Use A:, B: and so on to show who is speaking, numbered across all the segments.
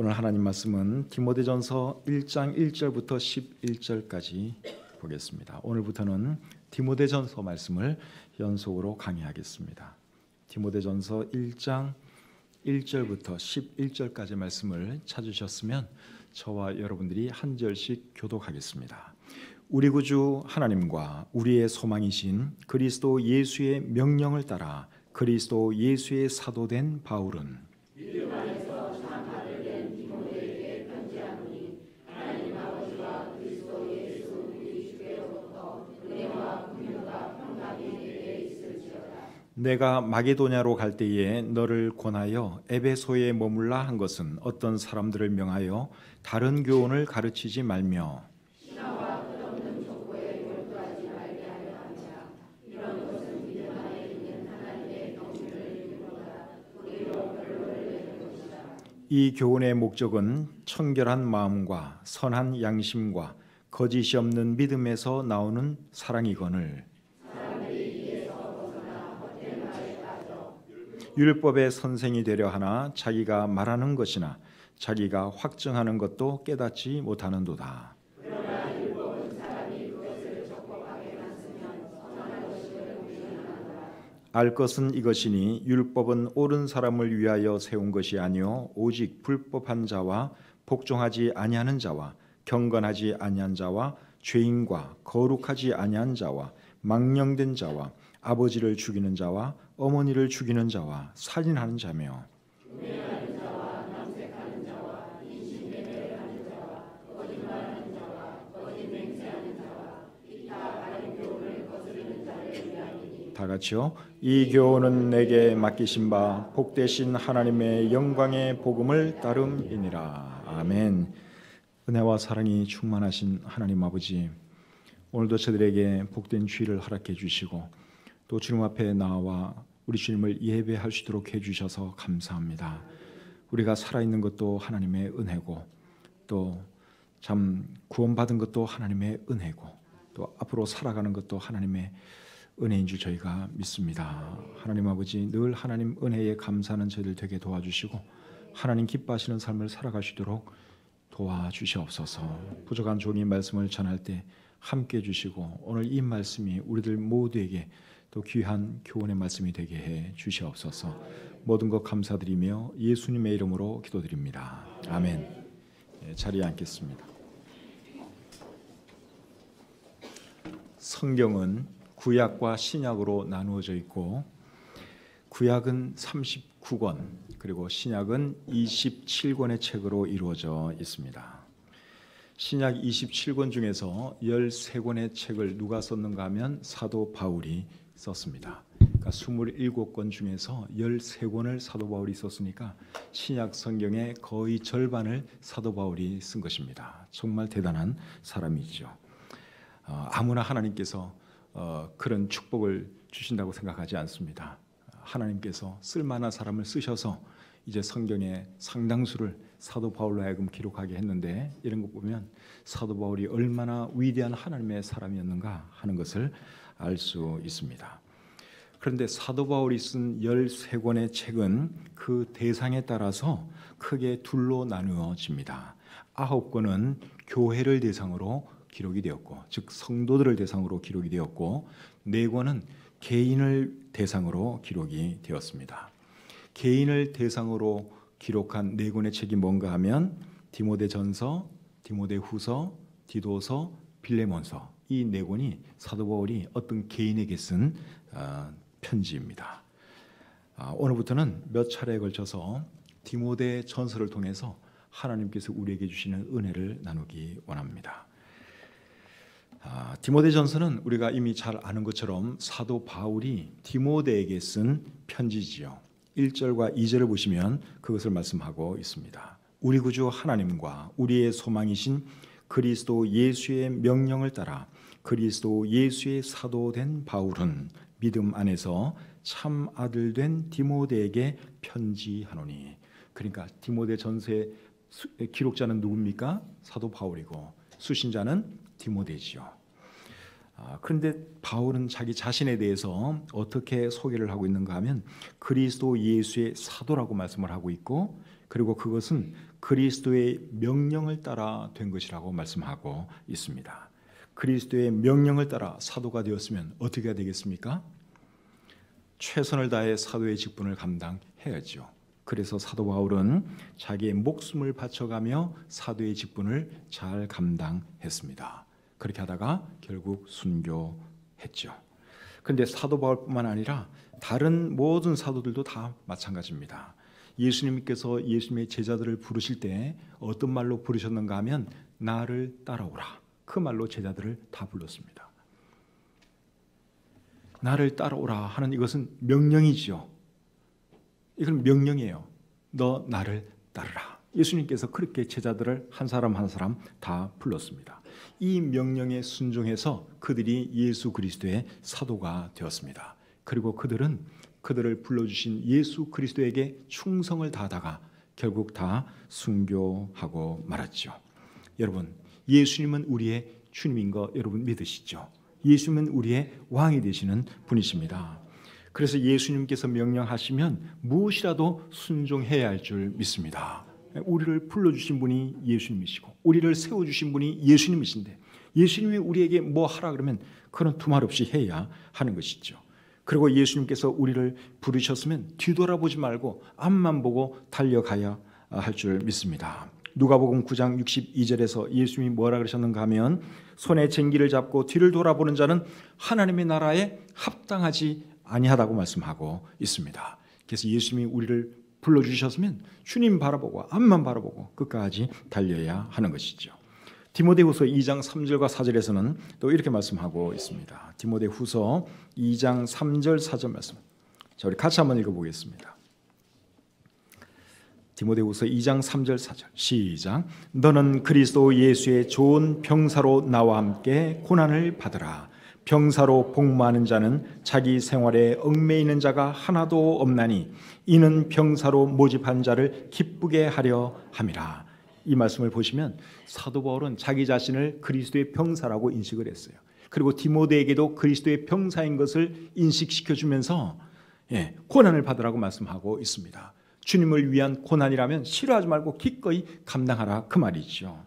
A: 오늘 하나님 말씀은 디모데전서 1장 1절부터 11절까지 보겠습니다. 오늘부터는 디모데전서 말씀을 연속으로 강의하겠습니다. 디모데전서 1장 1절부터 11절까지 말씀을 찾으셨으면 저와 여러분들이 한 절씩 교독하겠습니다. 우리 구주 하나님과 우리의 소망이신 그리스도 예수의 명령을 따라 그리스도 예수의 사도된 바울은 내가 마게도냐로 갈 때에 너를 권하여 에베소에 머물라 한 것은 어떤 사람들을 명하여 다른 교훈을 가르치지 말며 이 교훈의 목적은 청결한 마음과 선한 양심과 거짓이 없는 믿음에서 나오는 사랑이거늘 율법의 선생이 되려 하나 자기가 말하는 것이나 자기가 확증하는 것도 깨닫지 못하는도다. 알 것은 이것이니 율법은 옳은 사람을 위하여 세운 것이 아니요 오직 불법한 자와 복종하지 아니하는 자와 경건하지 아니한 자와 죄인과 거룩하지 아니한 자와 망령된 자와 아버지를 죽이는 자와 어머니를 죽이는 자와 살인하는 자며 다 같이요. 이 교훈은 내게 맡기신 바 복되신 하나님의 영광의 복음을 따름이니라. 아멘. 은혜와 사랑이 충만하신 하나님 아버지, 오늘도 저들에게 복된 주의를 허락해 주시고 또 주님 앞에 나와 우리 주님을 예배할 수 있도록 해주셔서 감사합니다. 우리가 살아있는 것도 하나님의 은혜고 또 참 구원받은 것도 하나님의 은혜고 또 앞으로 살아가는 것도 하나님의 은혜인 줄 저희가 믿습니다. 하나님 아버지, 늘 하나님 은혜에 감사하는 저희들 되게 도와주시고 하나님 기뻐하시는 삶을 살아가시도록 도와주시옵소서. 부족한 종이 말씀을 전할 때 함께해 주시고 오늘 이 말씀이 우리들 모두에게 또 귀한 교훈의 말씀이 되게 해 주시옵소서. 모든 것 감사드리며 예수님의 이름으로 기도드립니다. 아멘. 자리에 앉겠습니다. 성경은 구약과 신약으로 나누어져 있고 구약은 39권 그리고 신약은 27권의 책으로 이루어져 있습니다. 신약 27권 중에서 13권의 책을 누가 썼는가 하면 사도 바울이 썼습니다. 그러니까 27권 중에서 13권을 사도 바울이 썼으니까 신약 성경의 거의 절반을 사도 바울이 쓴 것입니다. 정말 대단한 사람이죠. 아무나 하나님께서 그런 축복을 주신다고 생각하지 않습니다. 하나님께서 쓸만한 사람을 쓰셔서 이제 성경의 상당수를 사도 바울로 하여금 기록하게 했는데 이런 것 보면 사도 바울이 얼마나 위대한 하나님의 사람이었는가 하는 것을 알 수 있습니다. 그런데 사도 바울이 쓴 13권의 책은 그 대상에 따라서 크게 둘로 나누어집니다. 9권은 교회를 대상으로 기록이 되었고, 즉 성도들을 대상으로 기록이 되었고 4권은 개인을 대상으로 기록이 되었습니다. 개인을 대상으로 기록한 4권의 책이 뭔가 하면 디모데전서, 디모데후서, 디도서, 빌레몬서 이 4권이 사도 바울이 어떤 개인에게 쓴 편지입니다. 오늘부터는 몇 차례에 걸쳐서 디모데전서를 통해서 하나님께서 우리에게 주시는 은혜를 나누기 원합니다. 디모데전서는 우리가 이미 잘 아는 것처럼 사도 바울이 디모데에게 쓴 편지지요. 1절과 2절을 보시면 그것을 말씀하고 있습니다. 우리 구주 하나님과 우리의 소망이신 그리스도 예수의 명령을 따라 그리스도 예수의 사도된 바울은 믿음 안에서 참 아들 된 디모데에게 편지하노니. 그러니까 디모데전서의 기록자는 누굽니까? 사도 바울이고 수신자는 디모데지요. 그런데 바울은 자기 자신에 대해서 어떻게 소개를 하고 있는가 하면 그리스도 예수의 사도라고 말씀을 하고 있고 그리고 그것은 그리스도의 명령을 따라 된 것이라고 말씀하고 있습니다. 그리스도의 명령을 따라 사도가 되었으면 어떻게 해야 되겠습니까? 최선을 다해 사도의 직분을 감당해야죠. 그래서 사도 바울은 자기의 목숨을 바쳐가며 사도의 직분을 잘 감당했습니다. 그렇게 하다가 결국 순교했죠. 그런데 사도 바울뿐만 아니라 다른 모든 사도들도 다 마찬가지입니다. 예수님께서 예수님의 제자들을 부르실 때 어떤 말로 부르셨는가 하면 나를 따라오라. 그 말로 제자들을 다 불렀습니다. 나를 따라오라 하는 이것은 명령이죠. 이건 명령이에요. 너 나를 따르라. 예수님께서 그렇게 제자들을 한 사람 한 사람 다 불렀습니다. 이 명령에 순종해서 그들이 예수 그리스도의 사도가 되었습니다. 그리고 그들은 그들을 불러주신 예수 그리스도에게 충성을 다하다가 결국 다 순교하고 말았죠. 여러분, 예수님은 우리의 주님인 거 여러분 믿으시죠? 예수님은 우리의 왕이 되시는 분이십니다. 그래서 예수님께서 명령하시면 무엇이라도 순종해야 할 줄 믿습니다. 우리를 불러주신 분이 예수님이시고 우리를 세워주신 분이 예수님이신데 예수님이 우리에게 뭐 하라 그러면 그런 두말 없이 해야 하는 것이죠. 그리고 예수님께서 우리를 부르셨으면 뒤돌아보지 말고 앞만 보고 달려가야 할 줄 믿습니다. 누가복음 9장 62절에서 예수님이 뭐라 그러셨는가 하면 손에 쟁기를 잡고 뒤를 돌아보는 자는 하나님의 나라에 합당하지 아니하다고 말씀하고 있습니다. 그래서 예수님이 우리를 불러주셨으면 주님 바라보고 앞만 바라보고 끝까지 달려야 하는 것이죠. 디모데후서 2장 3절과 4절에서는 또 이렇게 말씀하고 있습니다. 디모데후서 2장 3절 4절 말씀. 자, 우리 같이 한번 읽어보겠습니다. 디모데후서 2장 3절 4절 시작. 너는 그리스도 예수의 좋은 병사로 나와 함께 고난을 받으라. 병사로 복무하는 자는 자기 생활에 얽매이는 자가 하나도 없나니 이는 병사로 모집한 자를 기쁘게 하려 함이라. 이 말씀을 보시면 사도 바울은 자기 자신을 그리스도의 병사라고 인식을 했어요. 그리고 디모데에게도 그리스도의 병사인 것을 인식시켜주면서 고난을 받으라고 말씀하고 있습니다. 주님을 위한 고난이라면 싫어하지 말고 기꺼이 감당하라 그 말이죠.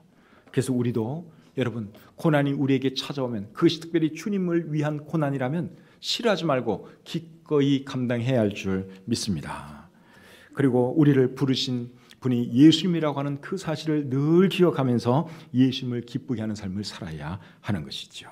A: 그래서 우리도 여러분 고난이 우리에게 찾아오면 그것이 특별히 주님을 위한 고난이라면 싫어하지 말고 기꺼이 감당해야 할 줄 믿습니다. 그리고 우리를 부르신 분이 예수님이라고 하는 그 사실을 늘 기억하면서 예수님을 기쁘게 하는 삶을 살아야 하는 것이죠.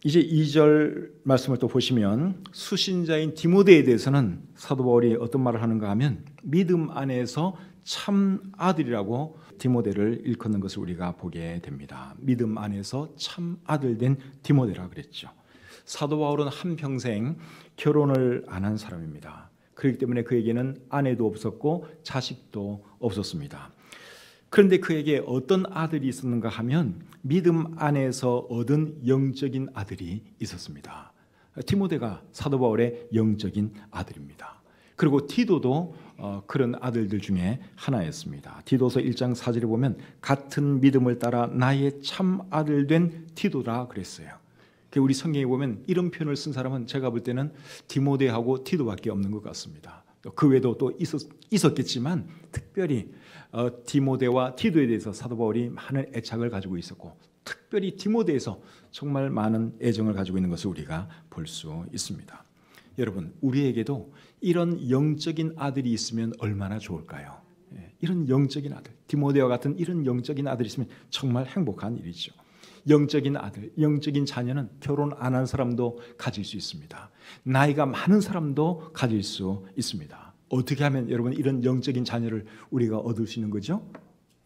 A: 이제 2절 말씀을 또 보시면 수신자인 디모데에 대해서는 사도 바울이 어떤 말을 하는가 하면 믿음 안에서 참 아들이라고 디모데를 일컫는 것을 우리가 보게 됩니다. 믿음 안에서 참 아들 된 디모데라 그랬죠. 사도 바울은 한평생 결혼을 안 한 사람입니다. 그렇기 때문에 그에게는 아내도 없었고 자식도 없었습니다. 그런데 그에게 어떤 아들이 있었는가 하면 믿음 안에서 얻은 영적인 아들이 있었습니다. 디모데가 사도 바울의 영적인 아들입니다. 그리고 디도도 그런 아들들 중에 하나였습니다. 디도서 1장 4절에 보면 같은 믿음을 따라 나의 참 아들 된 디도라 그랬어요. 우리 성경에 보면 이런 표현을 쓴 사람은 제가 볼 때는 디모데하고 디도밖에 없는 것 같습니다. 그 외에도 또 있었겠지만 특별히 디모데와 디도에 대해서 사도 바울이 많은 애착을 가지고 있었고 특별히 디모데에서 정말 많은 애정을 가지고 있는 것을 우리가 볼 수 있습니다. 여러분 우리에게도 이런 영적인 아들이 있으면 얼마나 좋을까요? 이런 영적인 아들, 디모데와 같은 이런 영적인 아들이 있으면 정말 행복한 일이죠. 영적인 아들, 영적인 자녀는 결혼 안 한 사람도 가질 수 있습니다. 나이가 많은 사람도 가질 수 있습니다. 어떻게 하면 여러분 이런 영적인 자녀를 우리가 얻을 수 있는 거죠?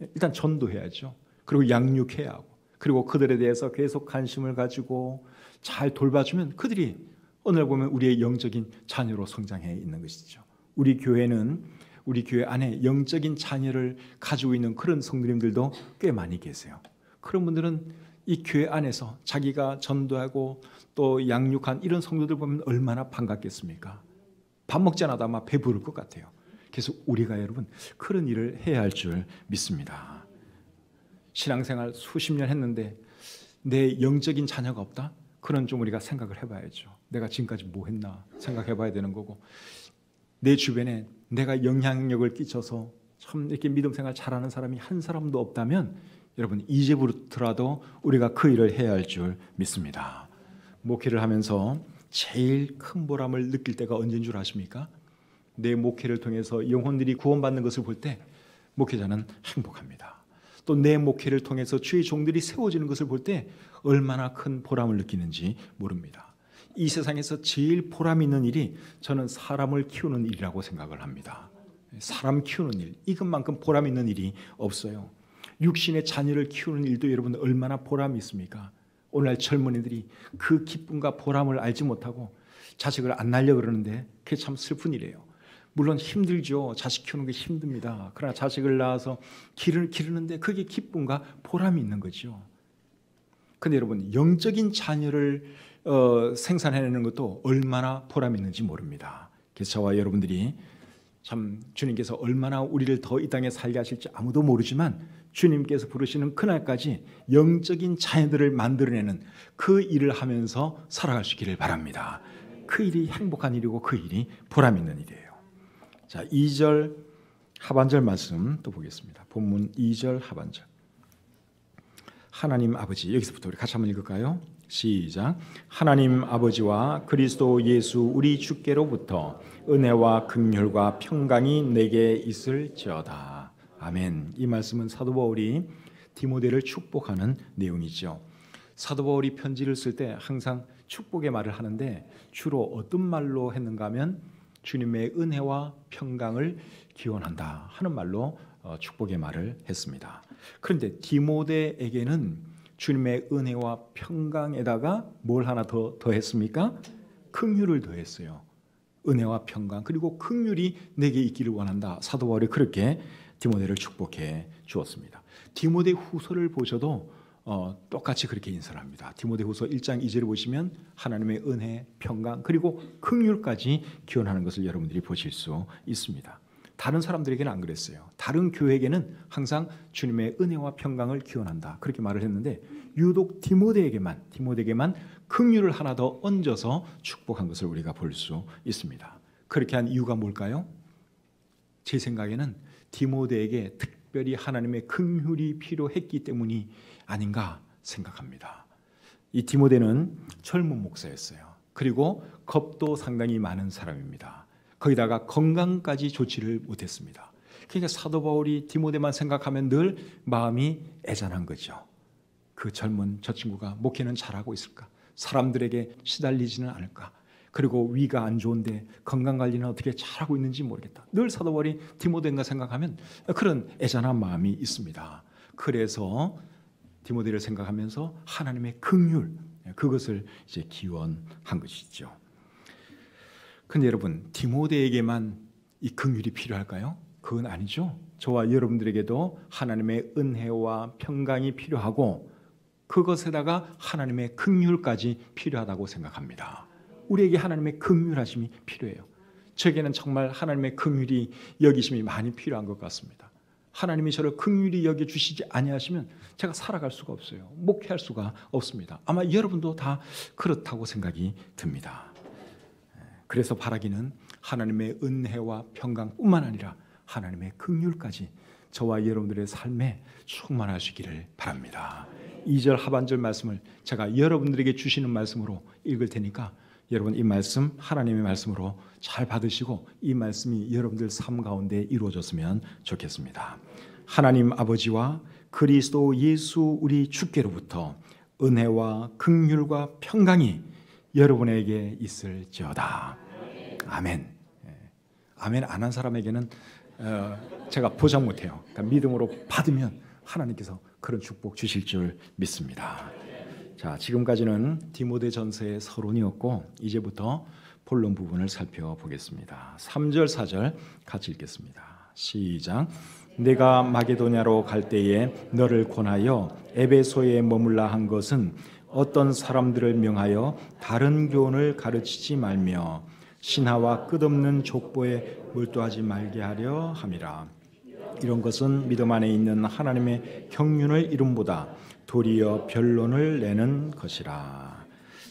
A: 일단 전도해야죠. 그리고 양육해야 하고 그리고 그들에 대해서 계속 관심을 가지고 잘 돌봐주면 그들이 어느 날 보면 우리의 영적인 자녀로 성장해 있는 것이죠. 우리 교회는 우리 교회 안에 영적인 자녀를 가지고 있는 그런 성도님들도 꽤 많이 계세요. 그런 분들은 이 교회 안에서 자기가 전도하고 또 양육한 이런 성도들 보면 얼마나 반갑겠습니까? 밥 먹지 않아도 아마 배부를 것 같아요. 그래서 우리가 여러분 그런 일을 해야 할 줄 믿습니다. 신앙생활 수십 년 했는데 내 영적인 자녀가 없다? 그런 좀 우리가 생각을 해봐야죠. 내가 지금까지 뭐 했나 생각해봐야 되는 거고 내 주변에 내가 영향력을 끼쳐서 참 이렇게 믿음 생활 잘하는 사람이 한 사람도 없다면 여러분 이제부터라도 우리가 그 일을 해야 할 줄 믿습니다. 목회를 하면서 제일 큰 보람을 느낄 때가 언제인 줄 아십니까? 내 목회를 통해서 영혼들이 구원받는 것을 볼 때 목회자는 행복합니다. 또 내 목회를 통해서 주의 종들이 세워지는 것을 볼 때 얼마나 큰 보람을 느끼는지 모릅니다. 이 세상에서 제일 보람 있는 일이 저는 사람을 키우는 일이라고 생각을 합니다. 사람 키우는 일, 이것만큼 보람 있는 일이 없어요. 육신의 자녀를 키우는 일도 여러분 얼마나 보람이 있습니까? 오늘날 젊은이들이 그 기쁨과 보람을 알지 못하고 자식을 안 낳으려고 그러는데 그게 참 슬픈 일이에요. 물론 힘들죠. 자식 키우는 게 힘듭니다. 그러나 자식을 낳아서 기르는데 그게 기쁨과 보람이 있는 거죠. 그런데 여러분 영적인 자녀를 생산해내는 것도 얼마나 보람이 있는지 모릅니다. 그래서 저와 여러분들이 참 주님께서 얼마나 우리를 더 이 땅에 살게 하실지 아무도 모르지만 주님께서 부르시는 그날까지 영적인 자녀들을 만들어내는 그 일을 하면서 살아갈 수 있기를 바랍니다. 그 일이 행복한 일이고 그 일이 보람 있는 일이에요. 자, 2절 하반절 말씀 또 보겠습니다. 본문 2절 하반절. 하나님 아버지, 여기서부터 우리 같이 한번 읽을까요? 시작. 하나님 아버지와 그리스도 예수 우리 주께로부터 은혜와 긍휼과 평강이 내게 있을지어다. 아멘. 이 말씀은 사도 바울이 디모데를 축복하는 내용이죠. 사도 바울이 편지를 쓸 때 항상 축복의 말을 하는데 주로 어떤 말로 했는가 하면 주님의 은혜와 평강을 기원한다 하는 말로 축복의 말을 했습니다. 그런데 디모데에게는 주님의 은혜와 평강에다가 뭘 하나 더 했습니까? 긍휼을 더했어요. 은혜와 평강 그리고 긍휼이 내게 있기를 원한다. 사도 바울이 그렇게 디모데를 축복해 주었습니다. 디모데 후서를 보셔도 똑같이 그렇게 인사를 합니다. 디모데 후서 1장 2절을 보시면 하나님의 은혜, 평강 그리고 긍휼까지 기원하는 것을 여러분들이 보실 수 있습니다. 다른 사람들에게는 안 그랬어요. 다른 교회에게는 항상 주님의 은혜와 평강을 기원한다 그렇게 말을 했는데 유독 디모데에게만 긍휼을 하나 더 얹어서 축복한 것을 우리가 볼 수 있습니다. 그렇게 한 이유가 뭘까요? 제 생각에는 디모데에게 특별히 하나님의 긍휼이 필요했기 때문이 아닌가 생각합니다. 이 디모데는 젊은 목사였어요. 그리고 겁도 상당히 많은 사람입니다. 거기다가 건강까지 좋지를 못했습니다. 그러니까 사도 바울이 디모데만 생각하면 늘 마음이 애잔한 거죠. 그 젊은 저 친구가 목회는 잘하고 있을까? 사람들에게 시달리지는 않을까? 그리고 위가 안 좋은데 건강관리는 어떻게 잘하고 있는지 모르겠다. 늘 사도 바울이 디모데인가 생각하면 그런 애잔한 마음이 있습니다. 그래서 디모데를 생각하면서 하나님의 긍휼 그것을 이제 기원한 것이죠. 근데 여러분 디모데에게만 이 긍휼이 필요할까요? 그건 아니죠. 저와 여러분들에게도 하나님의 은혜와 평강이 필요하고 그것에다가 하나님의 긍휼까지 필요하다고 생각합니다. 우리에게 하나님의 긍휼하심이 필요해요. 저에게는 정말 하나님의 긍휼이 여기심이 많이 필요한 것 같습니다. 하나님이 저를 긍휼히 여겨주시지 아니하시면 제가 살아갈 수가 없어요. 목회할 수가 없습니다. 아마 여러분도 다 그렇다고 생각이 듭니다. 그래서 바라기는 하나님의 은혜와 평강뿐만 아니라 하나님의 긍휼까지 저와 여러분들의 삶에 충만할 수 있기를 바랍니다. 2절 하반절 말씀을 제가 여러분들에게 주시는 말씀으로 읽을 테니까 여러분 이 말씀 하나님의 말씀으로 잘 받으시고 이 말씀이 여러분들 삶 가운데 이루어졌으면 좋겠습니다. 하나님 아버지와 그리스도 예수 우리 주께로부터 은혜와 긍휼과 평강이 여러분에게 있을지어다. 아멘. 아멘 안 한 사람에게는 제가 보장 못해요. 그러니까 믿음으로 받으면 하나님께서 그런 축복 주실 줄 믿습니다. 자, 지금까지는 디모데전서의 서론이었고 이제부터 본론 부분을 살펴보겠습니다. 3절 4절 같이 읽겠습니다. 시작. 내가 마게도냐로 갈 때에 너를 권하여 에베소에 머물라 한 것은 어떤 사람들을 명하여 다른 교훈을 가르치지 말며 신하와 끝없는 족보에 몰두하지 말게 하려 함이라. 이런 것은 믿음 안에 있는 하나님의 경륜을 이름보다 도리어 변론을 내는 것이라.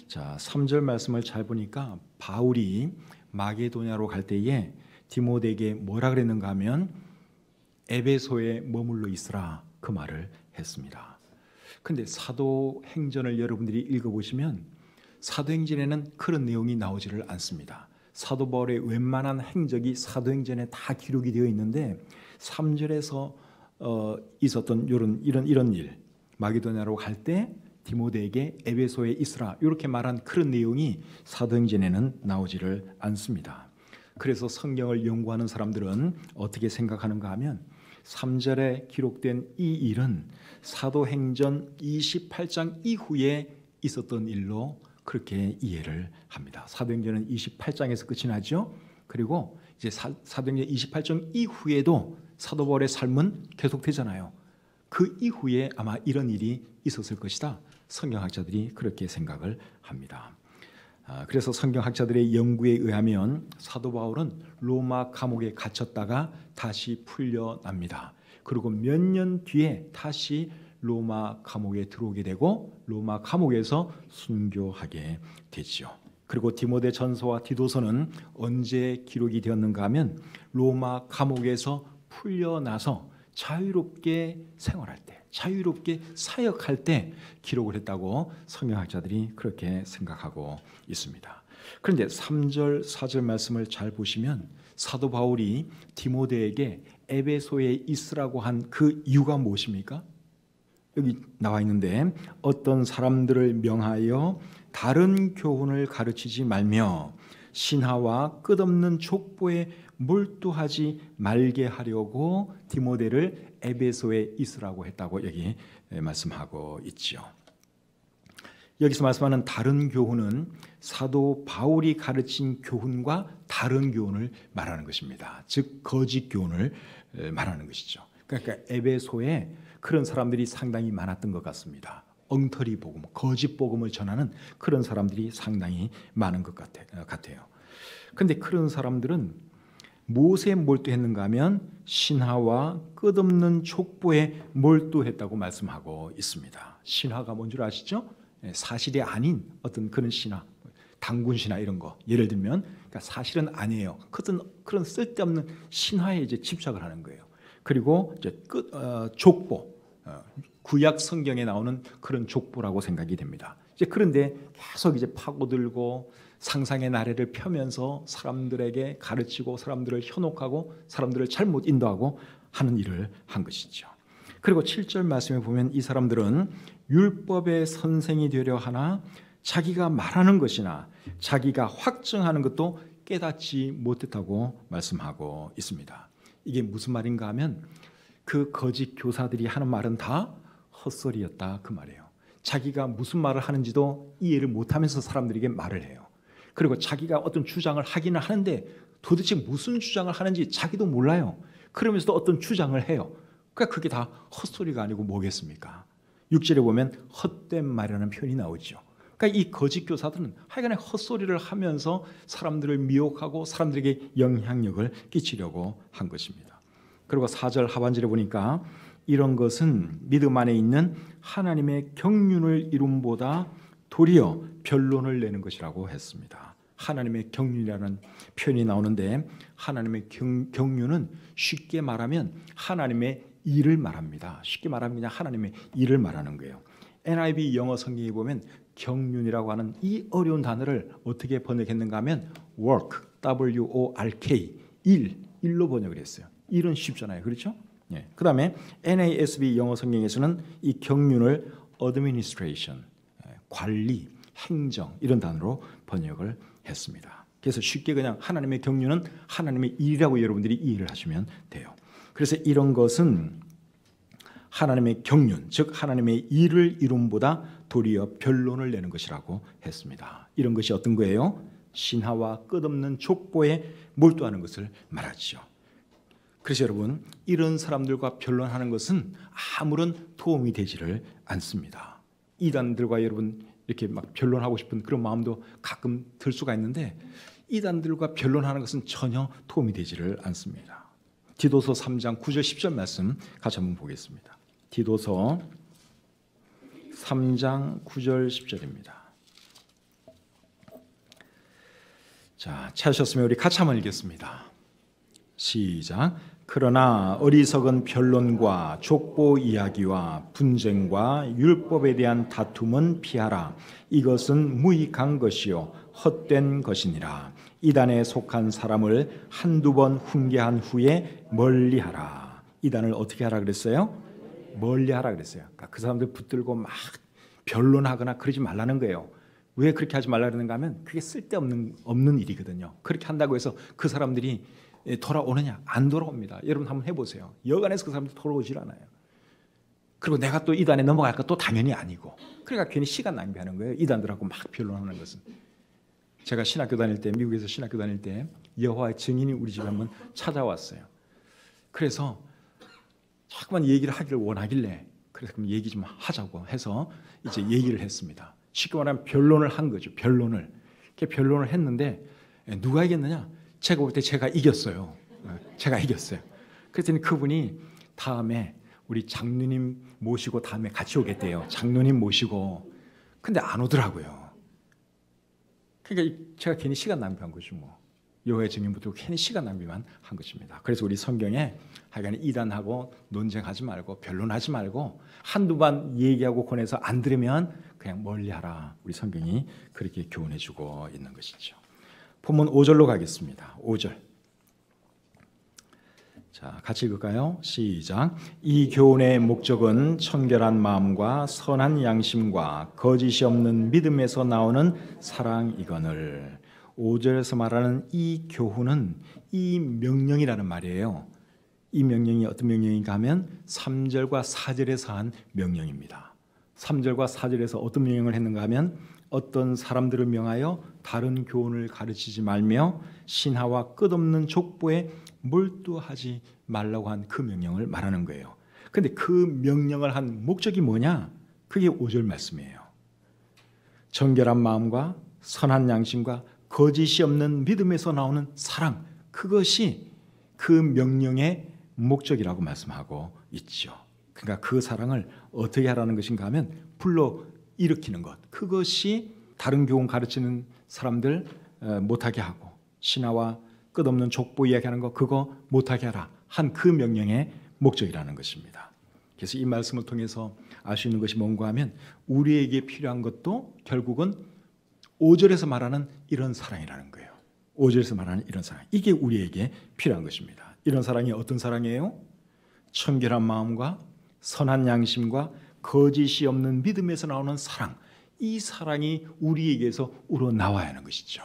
A: 자, 3절 말씀을 잘 보니까 바울이 마게도냐로 갈 때에 디모데에게 뭐라 그랬는가 하면 에베소에 머물러 있으라 그 말을 했습니다. 근데 사도행전을 여러분들이 읽어보시면 사도행전에는 그런 내용이 나오지를 않습니다. 사도 바울의 웬만한 행적이 사도행전에 다 기록이 되어 있는데 3절에서 있었던 이런 일, 마게도냐로 갈 때 디모데에게 에베소에 있으라 이렇게 말한 그런 내용이 사도행전에는 나오지를 않습니다. 그래서 성경을 연구하는 사람들은 어떻게 생각하는가 하면 3절에 기록된 이 일은 사도행전 28장 이후에 있었던 일로 그렇게 이해를 합니다. 사도행전은 28장에서 끝이 나죠. 그리고 이제 사도행전 28장 이후에도 사도 바울의 삶은 계속되잖아요. 그 이후에 아마 이런 일이 있었을 것이다. 성경학자들이 그렇게 생각을 합니다. 그래서 성경학자들의 연구에 의하면 사도 바울은 로마 감옥에 갇혔다가 다시 풀려납니다. 그리고 몇 년 뒤에 다시 로마 감옥에 들어오게 되고 로마 감옥에서 순교하게 되죠. 그리고 디모데 전서와 디도서는 언제 기록이 되었는가 하면 로마 감옥에서 풀려나서 자유롭게 생활할 때, 자유롭게 사역할 때 기록을 했다고 성경학자들이 그렇게 생각하고 있습니다. 그런데 3절, 4절 말씀을 잘 보시면 사도 바울이 디모데에게 에베소에 있으라고 한 그 이유가 무엇입니까? 여기 나와 있는데 어떤 사람들을 명하여 다른 교훈을 가르치지 말며 신하와 끝없는 족보에 몰두하지 말게 하려고 디모데를 에베소에 있으라고 했다고 여기 말씀하고 있죠. 여기서 말씀하는 다른 교훈은 사도 바울이 가르친 교훈과 다른 교훈을 말하는 것입니다. 즉 거짓 교훈을 말하는 것이죠. 그러니까 에베소에 그런 사람들이 상당히 많았던 것 같습니다. 엉터리 복음, 거짓 복음을 전하는 그런 사람들이 상당히 많은 것 같아요. 그런데 그런 사람들은 무엇에 몰두했는가 하면 신하와 끝없는 족보에 몰두했다고 말씀하고 있습니다. 신하가 뭔 줄 아시죠? 사실이 아닌 어떤 그런 신하, 당군 신하 이런 거 예를 들면 그러니까 사실은 아니에요. 그런 쓸데없는 신하에 이제 집착을 하는 거예요. 그리고 이제 족보, 구약 성경에 나오는 그런 족보라고 생각이 됩니다. 이제 그런데 계속 이제 파고들고 상상의 나래를 펴면서 사람들에게 가르치고 사람들을 현혹하고 사람들을 잘못 인도하고 하는 일을 한 것이죠. 그리고 7절 말씀에 보면 이 사람들은 율법의 선생이 되려 하나 자기가 말하는 것이나 자기가 확증하는 것도 깨닫지 못했다고 말씀하고 있습니다. 이게 무슨 말인가 하면 그 거짓 교사들이 하는 말은 다 헛소리였다 그 말이에요. 자기가 무슨 말을 하는지도 이해를 못하면서 사람들에게 말을 해요. 그리고 자기가 어떤 주장을 하기는 하는데 도대체 무슨 주장을 하는지 자기도 몰라요. 그러면서도 어떤 주장을 해요. 그러니까 그게 다 헛소리가 아니고 뭐겠습니까? 6절에 보면 헛된 말이라는 표현이 나오죠. 그러니까 이 거짓 교사들은 하여간에 헛소리를 하면서 사람들을 미혹하고 사람들에게 영향력을 끼치려고 한 것입니다. 그리고 4절 하반절에 보니까 이런 것은 믿음 안에 있는 하나님의 경륜을 이룸보다 도리어 변론을 내는 것이라고 했습니다. 하나님의 경륜이라는 표현이 나오는데 하나님의 경륜은 쉽게 말하면 하나님의 일을 말합니다. 쉽게 말하면 그냥 하나님의 일을 말하는 거예요. NIV 영어 성경에 보면 경륜이라고 하는 이 어려운 단어를 어떻게 번역했는가 하면 work, W-O-R-K, 일로 번역을 했어요. 일은 쉽잖아요. 그렇죠? 예. 그 다음에 NASB 영어 성경에서는 이 경륜을 administration, 관리, 행정 이런 단어로 번역을 했습니다. 그래서 쉽게 그냥 하나님의 경륜은 하나님의 일이라고 여러분들이 이해를 하시면 돼요. 그래서 이런 것은 하나님의 경륜, 즉 하나님의 일을 이룸보다 도리어 변론을 내는 것이라고 했습니다. 이런 것이 어떤 거예요? 신하와 끝없는 족보에 몰두하는 것을 말하죠. 그래서 여러분 이런 사람들과 변론하는 것은 아무런 도움이 되지를 않습니다. 이단들과 여러분 이렇게 막 변론하고 싶은 그런 마음도 가끔 들 수가 있는데 이단들과 변론하는 것은 전혀 도움이 되지를 않습니다. 디도서 3장 9절 10절 말씀 같이 한번 보겠습니다. 디도서 3장 9절 10절입니다. 자, 찾으셨으면 우리 같이 한번 읽겠습니다. 시작. 그러나 어리석은 변론과 족보 이야기와 분쟁과 율법에 대한 다툼은 피하라. 이것은 무익한 것이요 헛된 것이니라. 이단에 속한 사람을 한두 번 훈계한 후에 멀리하라. 이단을 어떻게 하라 그랬어요? 멀리하라 그랬어요. 그러니까 그 사람들 붙들고 막 변론하거나 그러지 말라는 거예요. 왜 그렇게 하지 말라 그러는가 하면 그게 쓸데없는 일이거든요. 그렇게 한다고 해서 그 사람들이 돌아오느냐? 안 돌아옵니다. 여러분 한번 해보세요. 여간에서 그 사람들 돌아오질 않아요. 그리고 내가 또 이단에 넘어갈까? 또 당연히 아니고. 그러니까 괜히 시간 낭비하는 거예요. 이단들하고 막 변론하는 것은. 제가 신학교 다닐 때, 미국에서 신학교 다닐 때 여호와의 증인이 우리 집에 한번 찾아왔어요. 그래서 자꾸만 얘기를 하기를 원하길래 그래서 그럼 얘기 좀 하자고 해서 이제 얘기를 했습니다. 쉽게 말하면 변론을 한 거죠. 변론을. 이렇게 변론을 했는데 누가 이겼느냐? 제가 볼 때 제가 이겼어요. 제가 이겼어요. 그랬더니 그분이 다음에 우리 장로님 모시고 다음에 같이 오겠대요. 장로님 모시고. 근데 안 오더라고요. 그러니까 제가 괜히 시간 낭비한 거죠. 뭐. 여호와의 증인부터 괜히 시간 낭비만 한 것입니다. 그래서 우리 성경에 하여간 이단하고 논쟁하지 말고 변론하지 말고 한두 번 얘기하고 권해서 안 들으면 그냥 멀리하라. 우리 성경이 그렇게 교훈해 주고 있는 것이죠. 본문 5절로 가겠습니다. 5절. 자, 같이 읽을까요? 시작. 이 교훈의 목적은 청결한 마음과 선한 양심과 거짓이 없는 믿음에서 나오는 사랑이거늘. 5절에서 말하는 이 교훈은 이 명령이라는 말이에요. 이 명령이 어떤 명령인가 하면 3절과 4절에서 한 명령입니다. 3절과 4절에서 어떤 명령을 했는가 하면 어떤 사람들을 명하여 다른 교훈을 가르치지 말며 신하와 끝없는 족보에 몰두하지 말라고 한 그 명령을 말하는 거예요. 그런데 그 명령을 한 목적이 뭐냐? 그게 5절 말씀이에요. 정결한 마음과 선한 양심과 거짓이 없는 믿음에서 나오는 사랑, 그것이 그 명령의 목적이라고 말씀하고 있죠. 그러니까 그 사랑을 어떻게 하라는 것인가 하면 불러 일으키는 것, 그것이 다른 교훈 가르치는 사람들 못하게 하고 신하와 끝없는 족보 이야기하는 거 그거 못하게 하라 한 그 명령의 목적이라는 것입니다. 그래서 이 말씀을 통해서 알 수 있는 것이 뭔가 하면 우리에게 필요한 것도 결국은 5절에서 말하는 이런 사랑이라는 거예요. 5절에서 말하는 이런 사랑, 이게 우리에게 필요한 것입니다. 이런 사랑이 어떤 사랑이에요? 청결한 마음과 선한 양심과 거짓이 없는 믿음에서 나오는 사랑, 이 사랑이 우리에게서 우러나와야 하는 것이죠.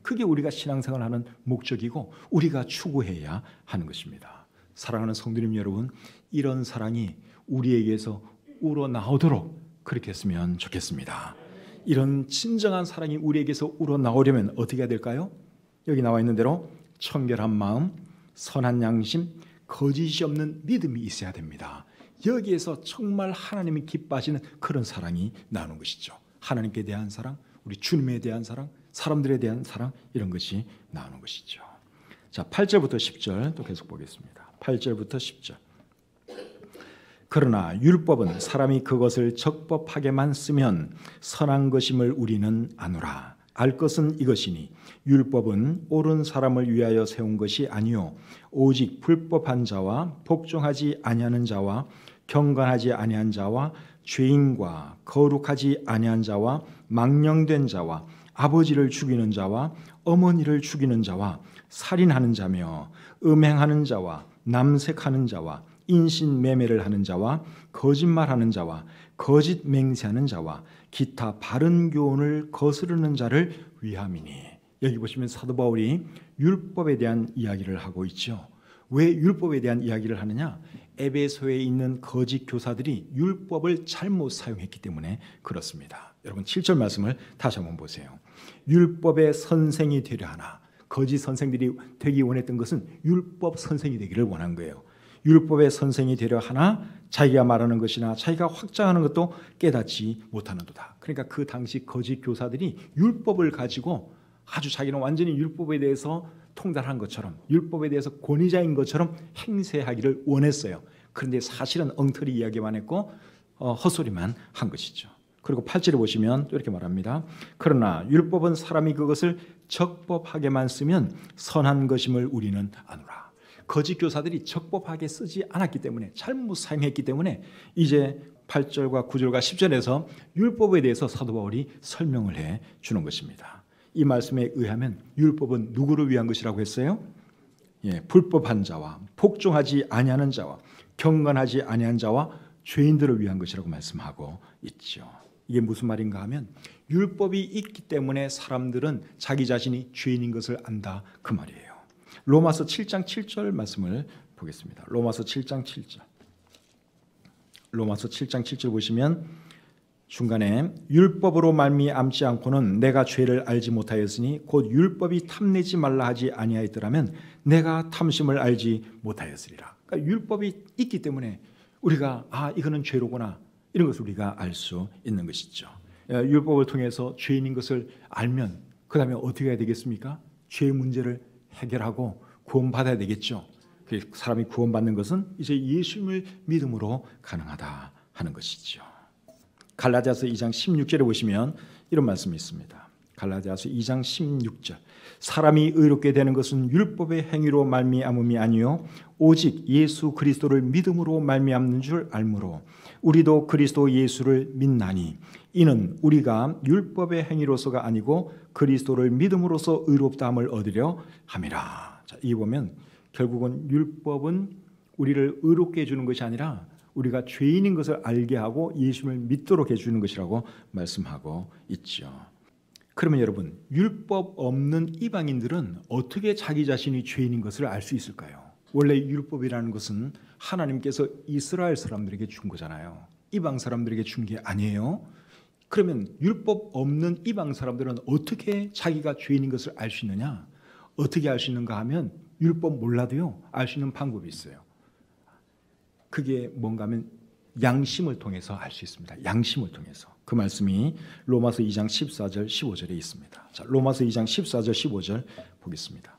A: 그게 우리가 신앙생활하는 목적이고 우리가 추구해야 하는 것입니다. 사랑하는 성도님 여러분, 이런 사랑이 우리에게서 우러나오도록 그렇게 했으면 좋겠습니다. 이런 진정한 사랑이 우리에게서 우러나오려면 어떻게 해야 될까요? 여기 나와 있는 대로 청결한 마음, 선한 양심, 거짓이 없는 믿음이 있어야 됩니다. 여기에서 정말 하나님이 기뻐하시는 그런 사랑이 나오는 것이죠. 하나님께 대한 사랑, 우리 주님에 대한 사랑, 사람들에 대한 사랑, 이런 것이 나오는 것이죠. 자, 8절부터 10절 또 계속 보겠습니다. 8절부터 10절. 그러나 율법은 사람이 그것을 적법하게만 쓰면 선한 것임을 우리는 아노라. 알 것은 이것이니 율법은 옳은 사람을 위하여 세운 것이 아니요 오직 불법한 자와 복종하지 아니하는 자와 경건하지 아니한 자와 죄인과 거룩하지 아니한 자와 망령된 자와 아버지를 죽이는 자와 어머니를 죽이는 자와 살인하는 자며 음행하는 자와 남색하는 자와 인신매매를 하는 자와 거짓말하는 자와 거짓 맹세하는 자와 기타 바른 교훈을 거스르는 자를 위함이니. 여기 보시면 사도 바울이 율법에 대한 이야기를 하고 있죠. 왜 율법에 대한 이야기를 하느냐? 에베소에 있는 거짓 교사들이 율법을 잘못 사용했기 때문에 그렇습니다. 여러분 7절 말씀을 다시 한번 보세요. 율법의 선생이 되려 하나. 거짓 선생들이 되기 원했던 것은 율법 선생이 되기를 원한 거예요. 율법의 선생이 되려 하나 자기가 말하는 것이나 자기가 확장하는 것도 깨닫지 못하는도다. 그러니까 그 당시 거짓 교사들이 율법을 가지고 아주 자기는 완전히 율법에 대해서 통달한 것처럼 율법에 대해서 권위자인 것처럼 행세하기를 원했어요. 그런데 사실은 엉터리 이야기만 했고 헛소리만 한 것이죠. 그리고 8절에 보시면 또 이렇게 말합니다. 그러나 율법은 사람이 그것을 적법하게만 쓰면 선한 것임을 우리는 아노라. 거짓 교사들이 적법하게 쓰지 않았기 때문에, 잘못 사용했기 때문에 이제 8절과 9절과 10절에서 율법에 대해서 사도 바울이 설명을 해 주는 것입니다. 이 말씀에 의하면 율법은 누구를 위한 것이라고 했어요? 불법한 자와 복종하지 아니하는 자와 경건하지 아니한 자와 죄인들을 위한 것이라고 말씀하고 있죠. 이게 무슨 말인가 하면 율법이 있기 때문에 사람들은 자기 자신이 죄인인 것을 안다, 그 말이에요. 로마서 7장 7절 말씀을 보겠습니다. 로마서 7장 7절. 로마서 7장 7절 보시면 중간에 율법으로 말미암지 않고는 내가 죄를 알지 못하였으니 곧 율법이 탐내지 말라 하지 아니하였더라면 내가 탐심을 알지 못하였으리라. 그러니까 율법이 있기 때문에 우리가 이거는 죄로구나, 이런 것을 우리가 알 수 있는 것이죠. 율법을 통해서 죄인인 것을 알면 그 다음에 어떻게 해야 되겠습니까? 죄의 문제를 해결하고 구원받아야 되겠죠. 사람이 구원받는 것은 이제 예수님을 믿음으로 가능하다 하는 것이죠. 갈라디아서 2장 16절에 보시면 이런 말씀이 있습니다. 갈라디아서 2장 16절. 사람이 의롭게 되는 것은 율법의 행위로 말미암음이 아니요 오직 예수 그리스도를 믿음으로 말미암는 줄 알므로 우리도 그리스도 예수를 믿나니 이는 우리가 율법의 행위로서가 아니고 그리스도를 믿음으로써 의롭다함을 얻으려 함이라. 자, 이 보면 결국은 율법은 우리를 의롭게 해주는 것이 아니라 우리가 죄인인 것을 알게 하고 예수님을 믿도록 해주는 것이라고 말씀하고 있죠. 그러면 여러분, 율법 없는 이방인들은 어떻게 자기 자신이 죄인인 것을 알 수 있을까요? 원래 율법이라는 것은 하나님께서 이스라엘 사람들에게 준 거잖아요. 이방 사람들에게 준 게 아니에요. 그러면 율법 없는 이방 사람들은 어떻게 자기가 죄인인 것을 알 수 있느냐? 어떻게 알 수 있는가 하면 율법 몰라도요, 알 수 있는 방법이 있어요. 그게 뭔가 하면 양심을 통해서 알 수 있습니다. 양심을 통해서. 그 말씀이 로마서 2장 14절 15절에 있습니다. 자, 로마서 2장 14절 15절 보겠습니다.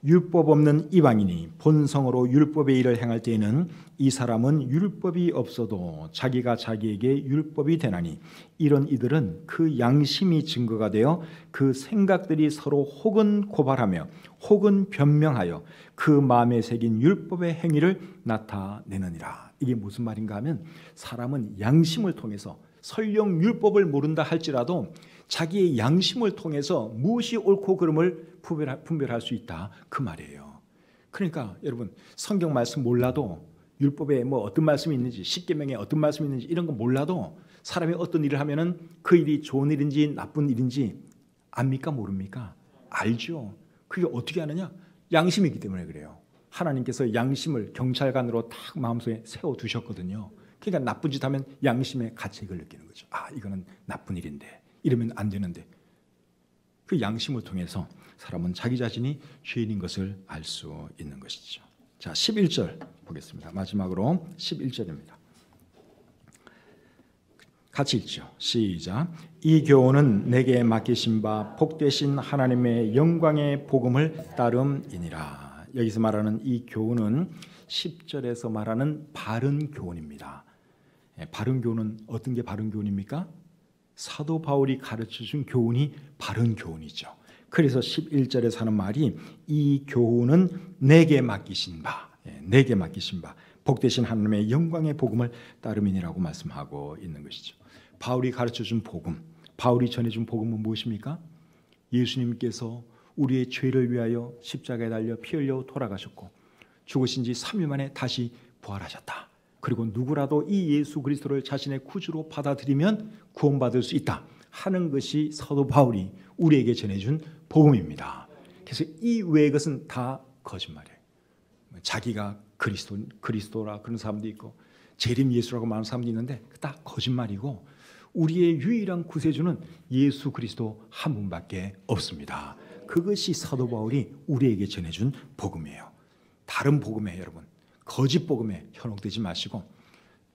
A: 율법 없는 이방인이 본성으로 율법의 일을 행할 때에는 이 사람은 율법이 없어도 자기가 자기에게 율법이 되나니 이런 이들은 그 양심이 증거가 되어 그 생각들이 서로 혹은 고발하며 혹은 변명하여 그 마음에 새긴 율법의 행위를 나타내느니라. 이게 무슨 말인가 하면 사람은 양심을 통해서 설령 율법을 모른다 할지라도 자기의 양심을 통해서 무엇이 옳고 그름을 분별할 수 있다, 그 말이에요. 그러니까 여러분, 성경 말씀 몰라도 율법에 어떤 말씀이 있는지, 십계명에 어떤 말씀이 있는지 이런 거 몰라도 사람이 어떤 일을 하면은 그 일이 좋은 일인지 나쁜 일인지 압니까, 모릅니까? 알죠. 그게 어떻게 아느냐? 양심이 있기 때문에 그래요. 하나님께서 양심을 경찰관으로 딱 마음속에 세워두셨거든요. 그러니까 나쁜 짓 하면 양심의 가책을 느끼는 거죠. 이거는 나쁜 일인데, 이러면 안 되는데. 그 양심을 통해서 사람은 자기 자신이 죄인인 것을 알 수 있는 것이죠. 자, 11절 보겠습니다. 마지막으로 11절입니다. 같이 읽죠. 시작. 이 교훈은 내게 맡기신 바 복되신 하나님의 영광의 복음을 따름이니라. 여기서 말하는 이 교훈은 10절에서 말하는 바른 교훈입니다. 바른 교훈은 어떤 게 바른 교훈입니까? 사도 바울이 가르쳐준 교훈이 바른 교훈이죠. 그래서 11절에서 하는 말이 이 교훈은 내게 맡기신 바, 내게 맡기신 바 복되신 하나님의 영광의 복음을 따름이니라고 말씀하고 있는 것이죠. 바울이 가르쳐준 복음, 바울이 전해준 복음은 무엇입니까? 예수님께서 우리의 죄를 위하여 십자가에 달려 피 흘려 돌아가셨고 죽으신 지 3일 만에 다시 부활하셨다. 그리고 누구라도 이 예수 그리스도를 자신의 구주로 받아들이면 구원받을 수 있다 하는 것이 사도 바울이 우리에게 전해준 복음입니다. 그래서 이 외의 것은 다 거짓말이에요. 자기가 그리스도라 그런 사람도 있고 재림 예수라고 말하는 사람도 있는데 다 거짓말이고 우리의 유일한 구세주는 예수 그리스도 한 분밖에 없습니다. 그것이 사도 바울이 우리에게 전해준 복음이에요. 다른 복음에 여러분 거짓 복음에 현혹되지 마시고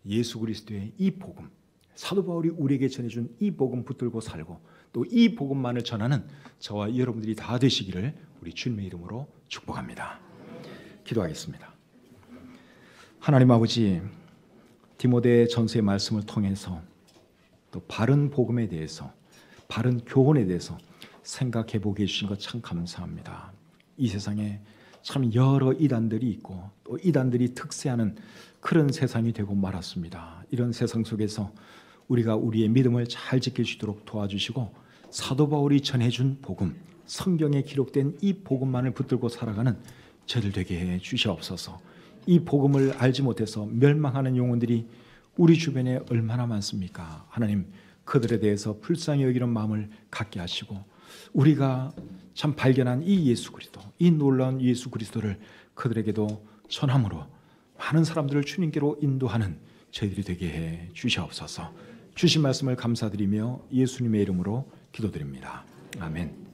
A: 예수 그리스도의 이 복음, 사도 바울이 우리에게 전해준 이 복음 붙들고 살고 또 이 복음만을 전하는 저와 여러분들이 다 되시기를 우리 주님의 이름으로 축복합니다. 기도하겠습니다. 하나님 아버지, 디모데 전서의 말씀을 통해서 또 바른 복음에 대해서, 바른 교훈에 대해서 생각해 보게 해주신 것 참 감사합니다. 이 세상에 참 여러 이단들이 있고 또 이단들이 특세하는 그런 세상이 되고 말았습니다. 이런 세상 속에서 우리가 우리의 믿음을 잘 지켜주도록 도와주시고 사도 바울이 전해준 복음, 성경에 기록된 이 복음만을 붙들고 살아가는 저들 되게 해 주시옵소서. 이 복음을 알지 못해서 멸망하는 영혼들이 우리 주변에 얼마나 많습니까? 하나님, 그들에 대해서 불쌍히 여기는 마음을 갖게 하시고 우리가 참 발견한 이 예수 그리스도, 이 놀라운 예수 그리스도를 그들에게도 전함으로 많은 사람들을 주님께로 인도하는 저희들이 되게 해 주시옵소서. 주신 말씀을 감사드리며 예수님의 이름으로 기도드립니다. 아멘.